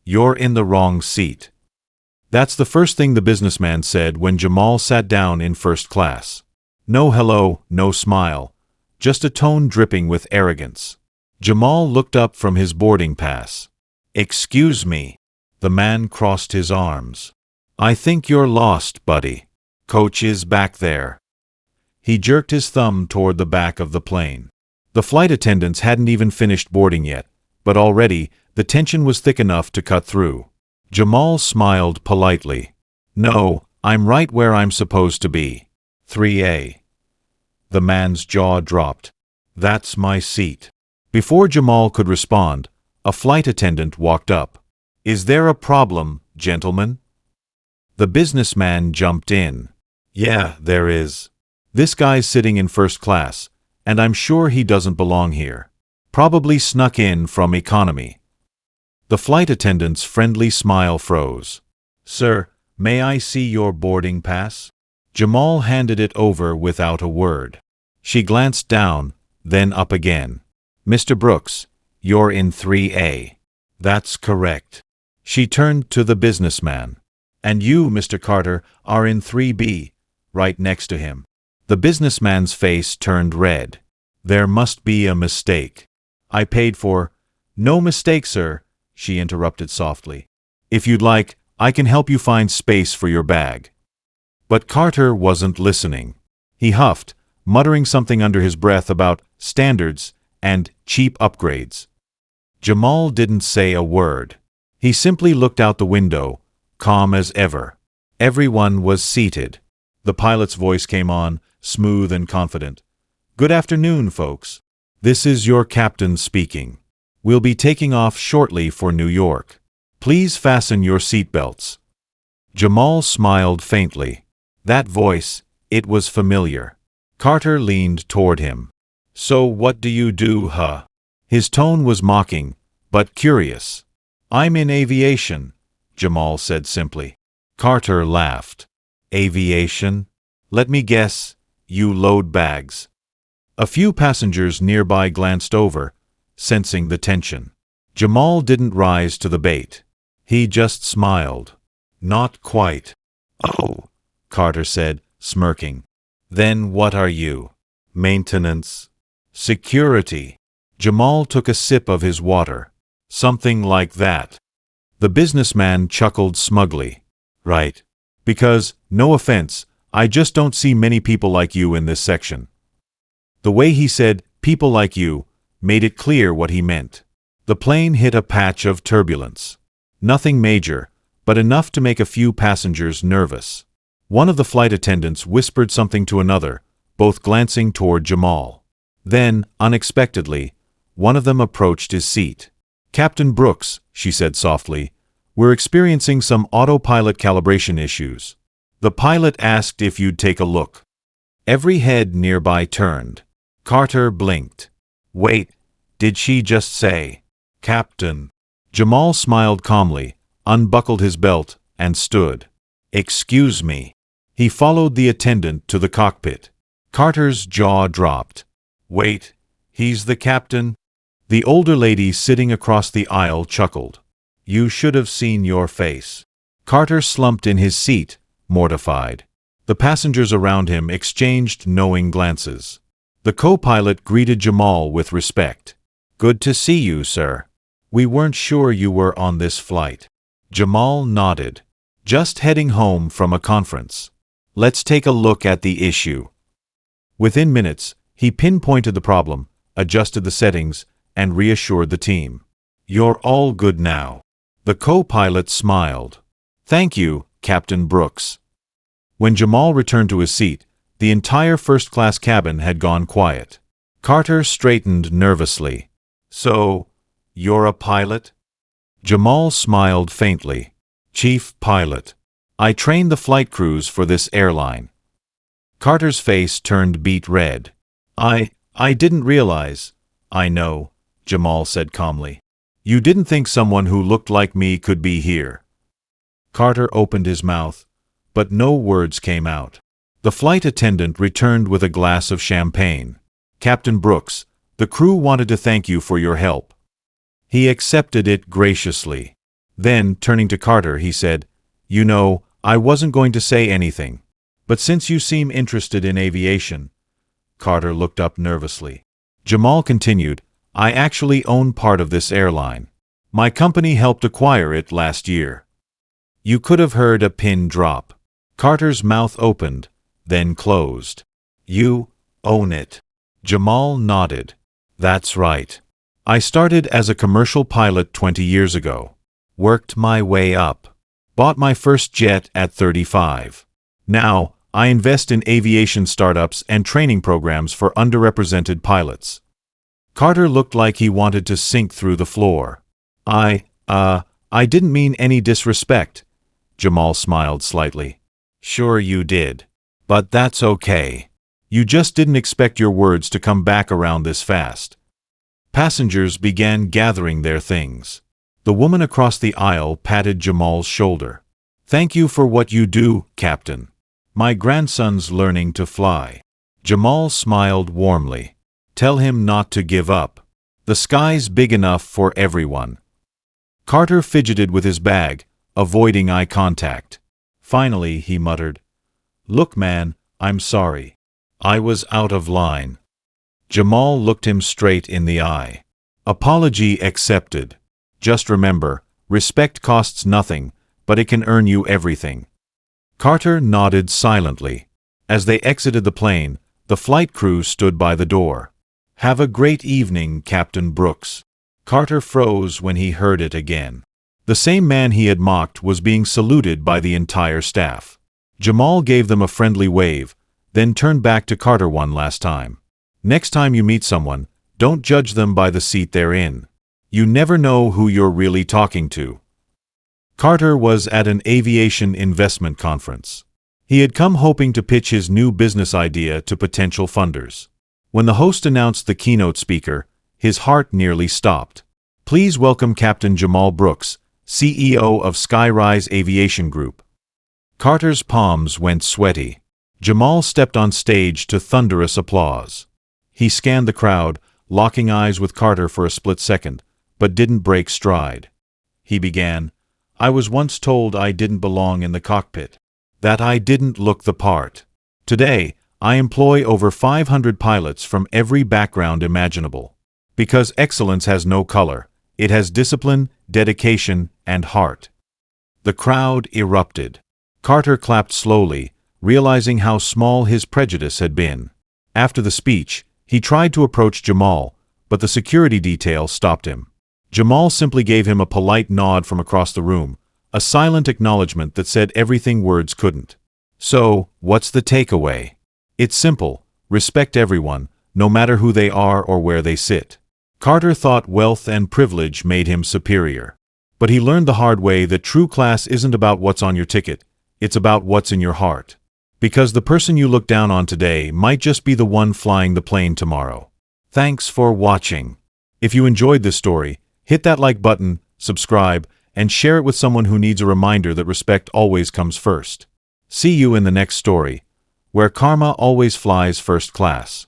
You're in the wrong seat. That's the first thing the businessman said when Jamal sat down in first class. No hello, no smile, just a tone dripping with arrogance. Jamal looked up from his boarding pass. Excuse me. The man crossed his arms. I think you're lost, buddy. Coach is back there. He jerked his thumb toward the back of the plane. The flight attendants hadn't even finished boarding yet, but already the tension was thick enough to cut through. Jamal smiled politely. No, I'm right where I'm supposed to be. 3A. The man's jaw dropped. That's my seat. Before Jamal could respond, a flight attendant walked up. Is there a problem, gentlemen? The businessman jumped in. Yeah, there is. This guy's sitting in first class, and I'm sure he doesn't belong here. Probably snuck in from economy. The flight attendant's friendly smile froze. Sir, may I see your boarding pass? Jamal handed it over without a word. She glanced down, then up again. Mr. Brooks, you're in 3A. That's correct. She turned to the businessman. And you, Mr. Carter, are in 3B, right next to him. The businessman's face turned red. There must be a mistake. I paid for— No mistake, sir, she interrupted softly. If you'd like, I can help you find space for your bag. But Carter wasn't listening. He huffed, muttering something under his breath about standards and cheap upgrades. Jamal didn't say a word. He simply looked out the window, calm as ever. Everyone was seated. The pilot's voice came on, smooth and confident. Good afternoon, folks. This is your captain speaking. We'll be taking off shortly for New York. Please fasten your seatbelts. Jamal smiled faintly. That voice, it was familiar. Carter leaned toward him. So what do you do, huh? His tone was mocking, but curious. I'm in aviation, Jamal said simply. Carter laughed. Aviation? Let me guess, you load bags. A few passengers nearby glanced over, sensing the tension. Jamal didn't rise to the bait. He just smiled. Not quite. Oh, Carter said, smirking. Then what are you? Maintenance? Security? Jamal took a sip of his water. Something like that. The businessman chuckled smugly. Right. Because, no offense, I just don't see many people like you in this section. The way he said, people like you, made it clear what he meant. The plane hit a patch of turbulence. Nothing major, but enough to make a few passengers nervous. One of the flight attendants whispered something to another, both glancing toward Jamal. Then, unexpectedly, one of them approached his seat. Captain Brooks, she said softly, we're experiencing some autopilot calibration issues. The pilot asked if you'd take a look. Every head nearby turned. Carter blinked. Wait, did she just say, Captain? Jamal smiled calmly, unbuckled his belt, and stood. Excuse me. He followed the attendant to the cockpit. Carter's jaw dropped. Wait, he's the captain? The older lady sitting across the aisle chuckled. You should have seen your face. Carter slumped in his seat, mortified. The passengers around him exchanged knowing glances. The co-pilot greeted Jamal with respect. Good to see you, sir. We weren't sure you were on this flight. Jamal nodded. Just heading home from a conference. Let's take a look at the issue. Within minutes, he pinpointed the problem, adjusted the settings, and reassured the team. You're all good now. The co-pilot smiled. Thank you, Captain Brooks. When Jamal returned to his seat, the entire first-class cabin had gone quiet. Carter straightened nervously. So, you're a pilot? Jamal smiled faintly. Chief pilot. I train the flight crews for this airline. Carter's face turned beet red. I didn't realize. I know, Jamal said calmly. You didn't think someone who looked like me could be here. Carter opened his mouth, but no words came out. The flight attendant returned with a glass of champagne. Captain Brooks, the crew wanted to thank you for your help. He accepted it graciously. Then, turning to Carter, he said, "You know, I wasn't going to say anything. But since you seem interested in aviation—" Carter looked up nervously. Jamal continued, "I actually own part of this airline. My company helped acquire it last year." You could have heard a pin drop. Carter's mouth opened, then closed. "You own it?" Jamal nodded. "That's right. I started as a commercial pilot 20 years ago. Worked my way up. Bought my first jet at 35. Now, I invest in aviation startups and training programs for underrepresented pilots." Carter looked like he wanted to sink through the floor. I didn't mean any disrespect." Jamal smiled slightly. "Sure you did. But that's okay. You just didn't expect your words to come back around this fast." Passengers began gathering their things. The woman across the aisle patted Jamal's shoulder. "Thank you for what you do, Captain. My grandson's learning to fly." Jamal smiled warmly. "Tell him not to give up. The sky's big enough for everyone." Carter fidgeted with his bag, avoiding eye contact. Finally, he muttered, "Look, man, I'm sorry. I was out of line." Jamal looked him straight in the eye. "Apology accepted. Just remember, respect costs nothing, but it can earn you everything." Carter nodded silently. As they exited the plane, the flight crew stood by the door. "Have a great evening, Captain Brooks." Carter froze when he heard it again. The same man he had mocked was being saluted by the entire staff. Jamal gave them a friendly wave, then turned back to Carter one last time. "Next time you meet someone, don't judge them by the seat they're in. You never know who you're really talking to." Carter was at an aviation investment conference. He had come hoping to pitch his new business idea to potential funders. When the host announced the keynote speaker, his heart nearly stopped. "Please welcome Captain Jamal Brooks, CEO of Skyrise Aviation Group." Carter's palms went sweaty. Jamal stepped on stage to thunderous applause. He scanned the crowd, locking eyes with Carter for a split second, but didn't break stride. He began, "I was once told I didn't belong in the cockpit. That I didn't look the part. Today, I employ over 500 pilots from every background imaginable. Because excellence has no color, it has discipline, dedication, and heart." The crowd erupted. Carter clapped slowly, realizing how small his prejudice had been. After the speech, he tried to approach Jamal, but the security detail stopped him. Jamal simply gave him a polite nod from across the room, a silent acknowledgement that said everything words couldn't. So, what's the takeaway? It's simple: respect everyone, no matter who they are or where they sit. Carter thought wealth and privilege made him superior. But he learned the hard way that true class isn't about what's on your ticket, it's about what's in your heart. Because the person you look down on today might just be the one flying the plane tomorrow. Thanks for watching. If you enjoyed this story, hit that like button, subscribe, and share it with someone who needs a reminder that respect always comes first. See you in the next story, where karma always flies first class.